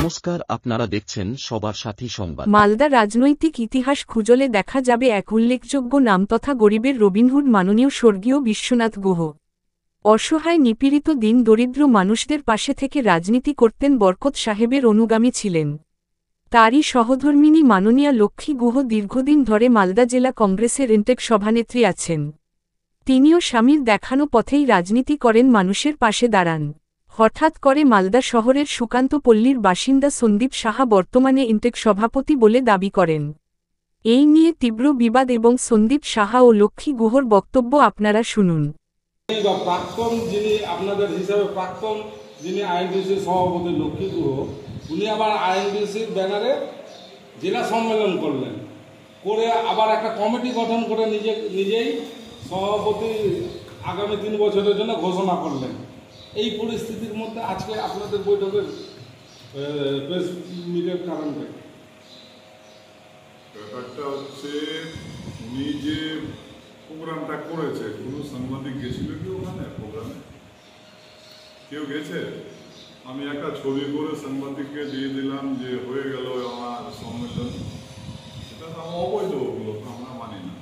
নমস্কার, আপনারা দেখছেন সবার সাথী সংবাদ। মালদা রাজনৈতিক ইতিহাস খুঁজলে দেখা যাবে এক উল্লেখযোগ্য নাম তথা গরিবের রবিনহুড মাননীয় স্বর্গীয় বিশ্বনাথ গুহ। অসহায় নিপীড়িত দিন দরিদ্র মানুষদের পাশে থেকে রাজনীতি করতেন, বরকত সাহেবের অনুগামী ছিলেন। তারই সহধর্মিণী মাননীয়া লক্ষ্মী গুহ দীর্ঘদিন ধরে মালদা জেলা কংগ্রেসের ইনটেক সভানেত্রী আছেন। তিনিও স্বামীর দেখানো পথেই রাজনীতি করেন, মানুষের পাশে দাঁড়ান। হঠাৎ করে মালদা শহরের সুকান্ত পল্লীর বাসিন্দা সন্দীপ সাহা বর্তমানে ইনটেক সভাপতি বলে দাবি করেন। এই নিয়ে তীব্র বিবাদ এবং সন্দীপ সাহা ও লক্ষ্মী গুহর বক্তব্য আপনারা শুনুন। প্রাক্তন যিনি আপনাদের হিসাবে প্রাক্তন যিনি আইএনটিসি সভাপতি লক্ষ্মী গুহ, উনি আবার আইএনটিসির ব্যানারে জেলা সম্মেলন করলেন, করে আবার একটা কমিটি গঠন করে নিজেই সভাপতি আগামী 3 বছরের জন্য ঘোষণা করলেন। এই পরিস্থিতির মধ্যে আজকে আপনাদের বৈঠকের প্রেস মিটের কারণটা ব্যাপারটা হচ্ছে, উনি যে প্রোগ্রামটা করেছে, কোনো সাংবাদিক গেছিল কি ওখানে প্রোগ্রামে? কেউ গেছে? আমি একটা ছবি করে সাংবাদিককে দিয়ে দিলাম যে হয়ে গেল আমার সম্মেলন। সেটা তো আমার অবৈধ, ওগুলো আমরা মানি না।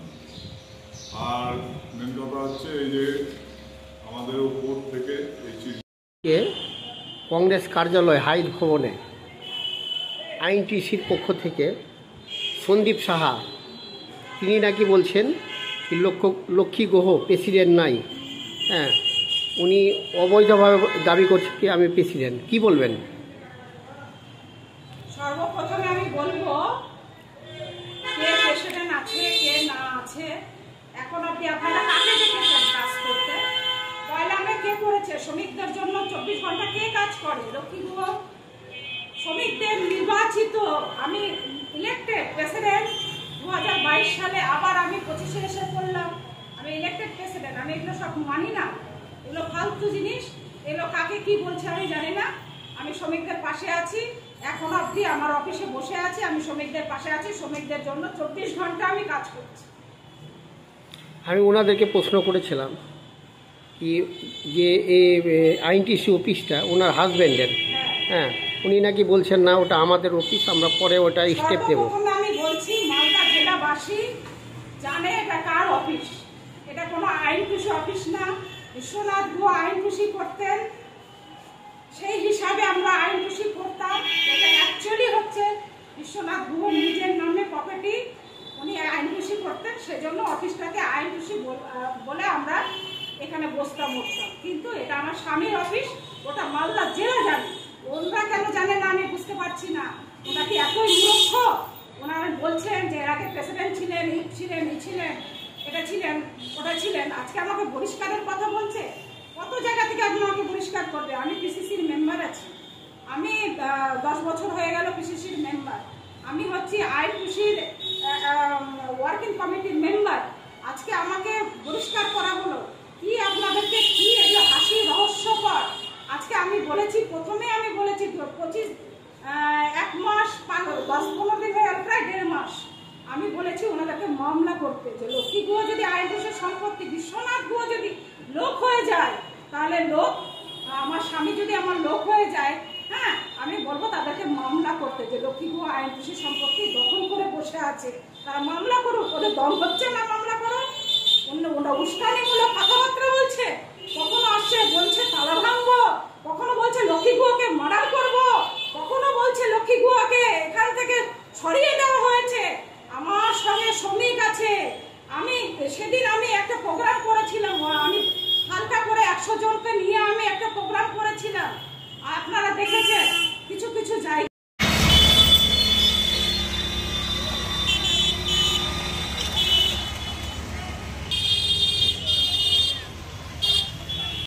আর মেন কথা হচ্ছে এই যে আমাদের উপর থেকে এই কংগ্রেস কার্যালয় হাইদ ভবনে আইএনটিসির পক্ষ থেকে সন্দীপ সাহা, তিনি নাকি বলছেন লক্ষ্মী গুহ প্রেসিডেন্ট নাই। হ্যাঁ, উনি অবৈধভাবে দাবি করছে কি আমি প্রেসিডেন্ট। কি বলবেন? সর্বপ্রথমে আমি বলবো, কে প্রেসিডেন্ট আছে কে না আছে, এখন অব্দি আপনারা কাকে দেখেছেন কাজ করতে? পয়লামে কে করেছে? শ্রমিকদের জন্য 24 ঘন্টা কে কাজ করে? লক্ষ্মী গুহ শ্রমিকদের নির্বাচিত, আমি ইলেক্টেড প্রেসিডেন্ট 2022 সালে, আবার আমি 25-এ এসে করলাম আমি ইলেক্টেড প্রেসিডেন্ট। আমি এগুলো সব মানি না, এগুলো ফালতু জিনিস। এগুলো কাকে কি বলছে আমি জানি না। আমি শ্রমিকদের পাশে আছি, এখন অবধি আমার অফিসে বসে আছি, আমি শ্রমিকদের পাশে আছি, শ্রমিকদের জন্য 24 ঘন্টা আমি কাজ করছি। আমি ওনাদেরকে প্রশ্ন করেছিলাম যে এই আইএনটিসি অফিসটা ওনার হাজব্যান্ডের। হ্যাঁ, উনি নাকি বলছেন না ওটা আমাদের অফিস, আমরা পরে ওটা স্টেপ নেব। আমি বলছি মালদা জেলাবাসী জানে এটা কার অফিস। এটা কোনো আইএনটিসি অফিস না। বিশ্বনাথ গুহ আইএনটিসি করতেন, সেই হিসাবে আমরা আইএনটিসি করতাম। এটা অ্যাকচুয়ালি হচ্ছে বিশ্বনাথ গুহ নিজের নামে প্রপার্টি, উনি আইএনটিসি করতেন, সেজন্য অফিসটাকে আইএনটিসি বলে আমরা এখানে বসতাম উঠতাম। কিন্তু এটা আমার স্বামীর অফিস, ওটা মালদা জেলা জানে। ওনারা কেন জানে না আমি বুঝতে পারছি না। ওরা কি এতই মূর্খ? ওনারা বলছেন যে এর আগে প্রেসিডেন্ট ছিলেন, এটা ছিলেন, ওটা ছিলেন, আজকে আমাকে বহিষ্কারের কথা বলছে। কত জায়গা থেকে আপনাকে বহিষ্কার করবে? আমি পিসিসির মেম্বার আছি, আমি 10 বছর হয়ে গেল পিসিসির মেম্বার, আমি হচ্ছি আইএনটিসির ওয়ার্কিং কমিটির মেম্বার। আজকে আমাকে বহিষ্কার করা হলো কি? আপনাদেরকে কি এগুলো হাসি রহস্যকর? আজকে আমি বলেছি, প্রথমে আমি বলেছি 1 মাস 10-15 দিন হয়ে গেল, প্রায় 1.5 মাস আমি বলেছি ওনাদেরকে মামলা করতে, যে লক্ষ্মী গুহ যদি আইএনটিসির সম্পত্তি, বিশ্বনাথ গুহ যদি লোক হয়ে যায়, তাহলে লোক, আমার স্বামী যদি আমার লোক হয়ে যায়, হ্যাঁ, আমি বলবো তাদেরকে মামলা করতে, যে লক্ষ্মী গুহ আইএনটিসির সম্পত্তি দখল করে বসে আছে, তারা মামলা করুক। ওদের দম হচ্ছে না মামলা করো। ওরা উস্কানিমূলক কথাবার্তা বলছে, কখনো আসছে বলছে তালা ভাঙবো, কখনো বলছে লক্ষ্মী গুহকে মার্ডার করবো, কখনো বলছে লক্ষ্মী গুহকে এখান থেকে সরিয়ে দেওয়া হয়েছে। আমার সঙ্গে শ্রমিক আছে। আমি সেদিন আমি একটা প্রোগ্রাম করেছিলাম, আমি হালকা করে 100 জনকে নিয়ে আমি একটা প্রোগ্রাম করেছিলাম, আপনারা দেখেছেন কিছু জায়গায়।